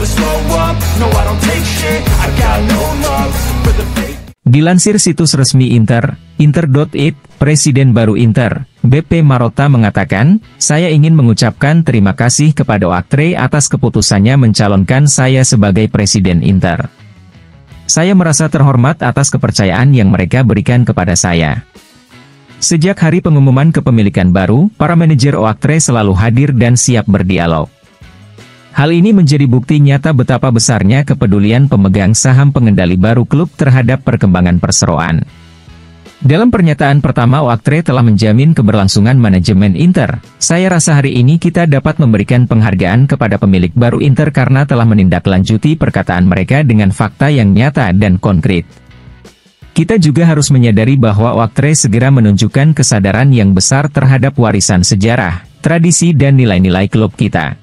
never slow up, no I don't take shit, I got no love for the fake. Dilansir situs resmi Inter, Inter.it, Presiden baru Inter, BP Marotta mengatakan, "Saya ingin mengucapkan terima kasih kepada Oaktrey atas keputusannya mencalonkan saya sebagai Presiden Inter. Saya merasa terhormat atas kepercayaan yang mereka berikan kepada saya." Sejak hari pengumuman kepemilikan baru, para manajer Oaktrey selalu hadir dan siap berdialog. Hal ini menjadi bukti nyata betapa besarnya kepedulian pemegang saham pengendali baru klub terhadap perkembangan perseroan. Dalam pernyataan pertama, Oaktrey telah menjamin keberlangsungan manajemen Inter. "Saya rasa hari ini kita dapat memberikan penghargaan kepada pemilik baru Inter karena telah menindaklanjuti perkataan mereka dengan fakta yang nyata dan konkret. Kita juga harus menyadari bahwa Oaktrey segera menunjukkan kesadaran yang besar terhadap warisan sejarah, tradisi dan nilai-nilai klub kita.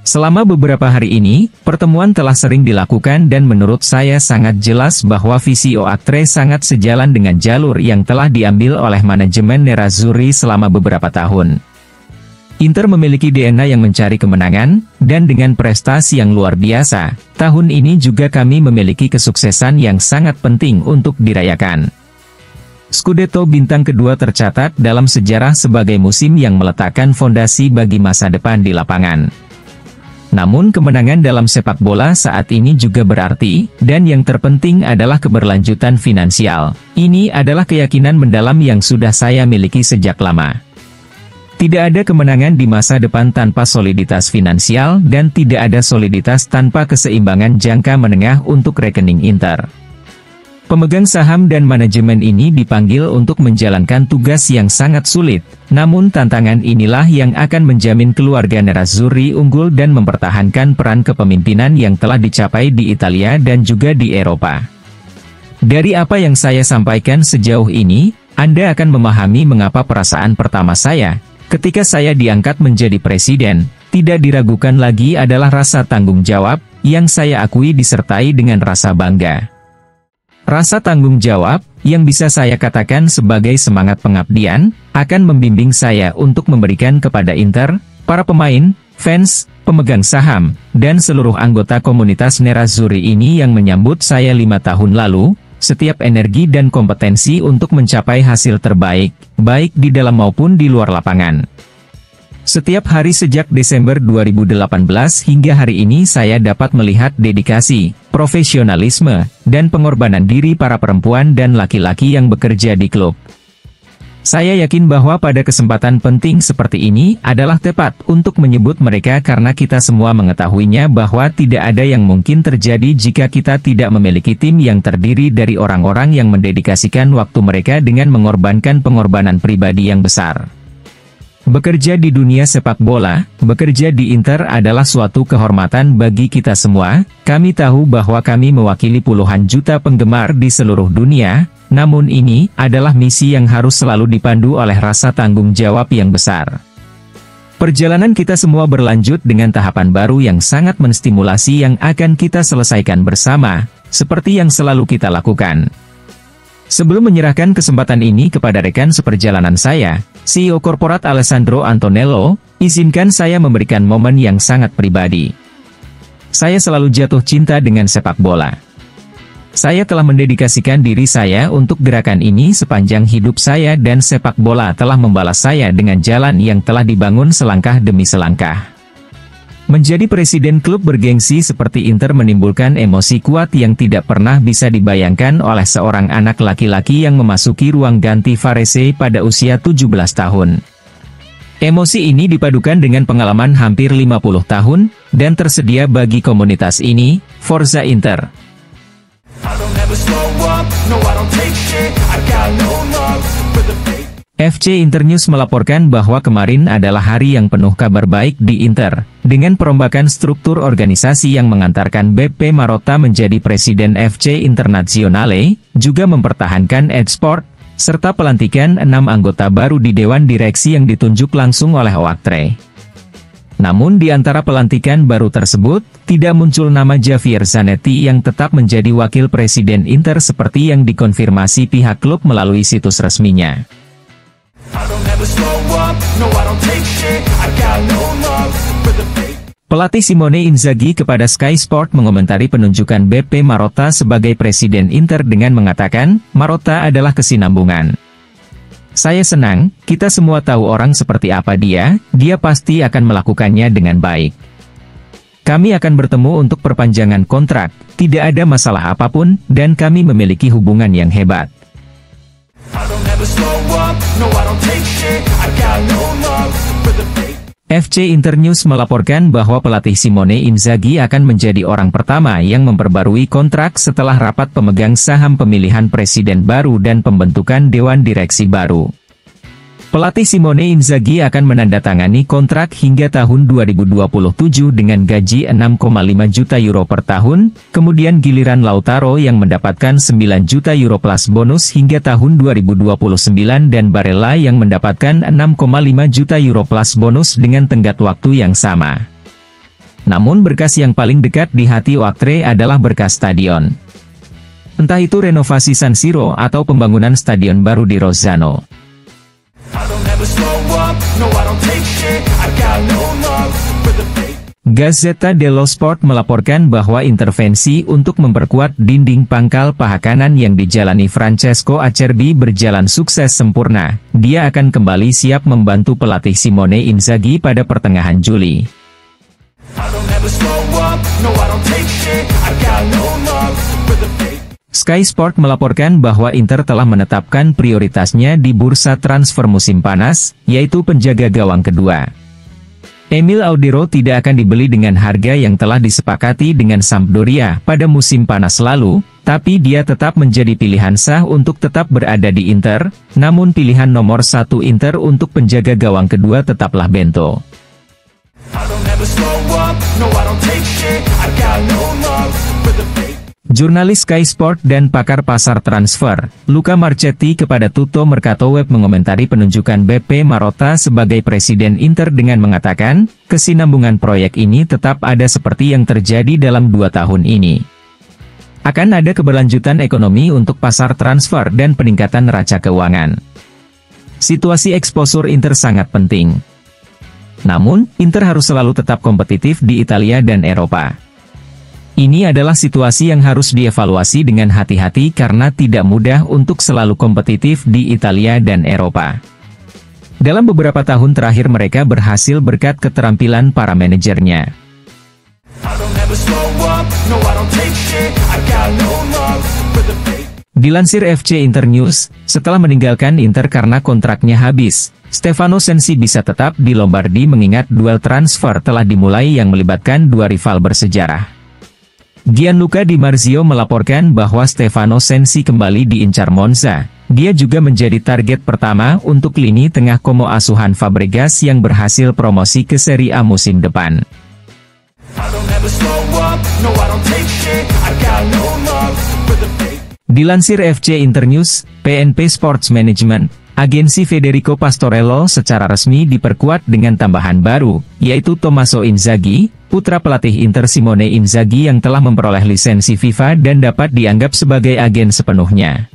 Selama beberapa hari ini, pertemuan telah sering dilakukan dan menurut saya sangat jelas bahwa visi Oaktrey sangat sejalan dengan jalur yang telah diambil oleh manajemen Nerazzurri selama beberapa tahun. Inter memiliki DNA yang mencari kemenangan, dan dengan prestasi yang luar biasa, tahun ini juga kami memiliki kesuksesan yang sangat penting untuk dirayakan. Scudetto bintang kedua tercatat dalam sejarah sebagai musim yang meletakkan fondasi bagi masa depan di lapangan. Namun kemenangan dalam sepak bola saat ini juga berarti, dan yang terpenting adalah keberlanjutan finansial. Ini adalah keyakinan mendalam yang sudah saya miliki sejak lama. Tidak ada kemenangan di masa depan tanpa soliditas finansial dan tidak ada soliditas tanpa keseimbangan jangka menengah untuk rekening Inter. Pemegang saham dan manajemen ini dipanggil untuk menjalankan tugas yang sangat sulit, namun tantangan inilah yang akan menjamin keluarga Nerazzurri unggul dan mempertahankan peran kepemimpinan yang telah dicapai di Italia dan juga di Eropa. Dari apa yang saya sampaikan sejauh ini, Anda akan memahami mengapa perasaan pertama saya, ketika saya diangkat menjadi presiden, tidak diragukan lagi adalah rasa tanggung jawab, yang saya akui disertai dengan rasa bangga. Rasa tanggung jawab, yang bisa saya katakan sebagai semangat pengabdian, akan membimbing saya untuk memberikan kepada Inter, para pemain, fans, pemegang saham, dan seluruh anggota komunitas Nerazzurri ini yang menyambut saya 5 tahun lalu, setiap energi dan kompetensi untuk mencapai hasil terbaik, baik di dalam maupun di luar lapangan. Setiap hari sejak Desember 2018 hingga hari ini saya dapat melihat dedikasi, profesionalisme, dan pengorbanan diri para perempuan dan laki-laki yang bekerja di klub. Saya yakin bahwa pada kesempatan penting seperti ini adalah tepat untuk menyebut mereka karena kita semua mengetahuinya bahwa tidak ada yang mungkin terjadi jika kita tidak memiliki tim yang terdiri dari orang-orang yang mendedikasikan waktu mereka dengan mengorbankan pengorbanan pribadi yang besar. Bekerja di dunia sepak bola, bekerja di Inter adalah suatu kehormatan bagi kita semua. Kami tahu bahwa kami mewakili puluhan juta penggemar di seluruh dunia, namun ini adalah misi yang harus selalu dipandu oleh rasa tanggung jawab yang besar. Perjalanan kita semua berlanjut dengan tahapan baru yang sangat menstimulasi yang akan kita selesaikan bersama, seperti yang selalu kita lakukan. Sebelum menyerahkan kesempatan ini kepada rekan seperjalanan saya, CEO Korporat Alessandro Antonello, izinkan saya memberikan momen yang sangat pribadi. Saya selalu jatuh cinta dengan sepak bola. Saya telah mendedikasikan diri saya untuk gerakan ini sepanjang hidup saya dan sepak bola telah membalas saya dengan jalan yang telah dibangun selangkah demi selangkah. Menjadi presiden klub bergengsi seperti Inter menimbulkan emosi kuat yang tidak pernah bisa dibayangkan oleh seorang anak laki-laki yang memasuki ruang ganti Varese pada usia 17 tahun. Emosi ini dipadukan dengan pengalaman hampir 50 tahun, dan tersedia bagi komunitas ini, Forza Inter. FC Internews melaporkan bahwa kemarin adalah hari yang penuh kabar baik di Inter, dengan perombakan struktur organisasi yang mengantarkan BP Marotta menjadi presiden FC Internazionale, juga mempertahankan Edsport, serta pelantikan 6 anggota baru di Dewan Direksi yang ditunjuk langsung oleh Oaktrey. Namun di antara pelantikan baru tersebut, tidak muncul nama Javier Zanetti yang tetap menjadi wakil presiden Inter seperti yang dikonfirmasi pihak klub melalui situs resminya. Pelatih Simone Inzaghi kepada Sky Sport mengomentari penunjukan BP Marotta sebagai presiden Inter dengan mengatakan, Marotta adalah kesinambungan. Saya senang, kita semua tahu orang seperti apa dia pasti akan melakukannya dengan baik. Kami akan bertemu untuk perpanjangan kontrak, tidak ada masalah apapun, dan kami memiliki hubungan yang hebat. FC Internews melaporkan bahwa pelatih Simone Inzaghi akan menjadi orang pertama yang memperbarui kontrak setelah rapat pemegang saham pemilihan presiden baru dan pembentukan dewan direksi baru. Pelatih Simone Inzaghi akan menandatangani kontrak hingga tahun 2027 dengan gaji 6,5 juta euro per tahun, kemudian giliran Lautaro yang mendapatkan 9 juta euro plus bonus hingga tahun 2029 dan Barella yang mendapatkan 6,5 juta euro plus bonus dengan tenggat waktu yang sama. Namun berkas yang paling dekat di hati Oaktree adalah berkas stadion. Entah itu renovasi San Siro atau pembangunan stadion baru di Rozzano. Gazzetta dello Sport melaporkan bahwa intervensi untuk memperkuat dinding pangkal paha kanan yang dijalani Francesco Acerbi berjalan sukses sempurna. Dia akan kembali siap membantu pelatih Simone Inzaghi pada pertengahan Juli. Sky Sport melaporkan bahwa Inter telah menetapkan prioritasnya di bursa transfer musim panas, yaitu penjaga gawang kedua. Emil Audero tidak akan dibeli dengan harga yang telah disepakati dengan Sampdoria pada musim panas lalu, tapi dia tetap menjadi pilihan sah untuk tetap berada di Inter, namun pilihan nomor satu Inter untuk penjaga gawang kedua tetaplah Bento. Jurnalis Sky Sport dan pakar pasar transfer, Luca Marchetti kepada Tutto Mercato Web mengomentari penunjukan BP Marotta sebagai presiden Inter dengan mengatakan, kesinambungan proyek ini tetap ada seperti yang terjadi dalam 2 tahun ini. Akan ada keberlanjutan ekonomi untuk pasar transfer dan peningkatan neraca keuangan. Situasi eksposur Inter sangat penting. Namun, Inter harus selalu tetap kompetitif di Italia dan Eropa. Ini adalah situasi yang harus dievaluasi dengan hati-hati karena tidak mudah untuk selalu kompetitif di Italia dan Eropa. Dalam beberapa tahun terakhir mereka berhasil berkat keterampilan para manajernya. Dilansir FC Internews, setelah meninggalkan Inter karena kontraknya habis, Stefano Sensi bisa tetap di Lombardi mengingat duel transfer telah dimulai yang melibatkan dua rival bersejarah. Gianluca Di Marzio melaporkan bahwa Stefano Sensi kembali diincar Monza. Dia juga menjadi target pertama untuk lini tengah Como asuhan Fabregas yang berhasil promosi ke Serie A musim depan. Dilansir FC Internews, PNP Sports Management, agensi Federico Pastorello secara resmi diperkuat dengan tambahan baru, yaitu Tommaso Inzaghi, putra pelatih Inter Simone Inzaghi yang telah memperoleh lisensi FIFA dan dapat dianggap sebagai agen sepenuhnya.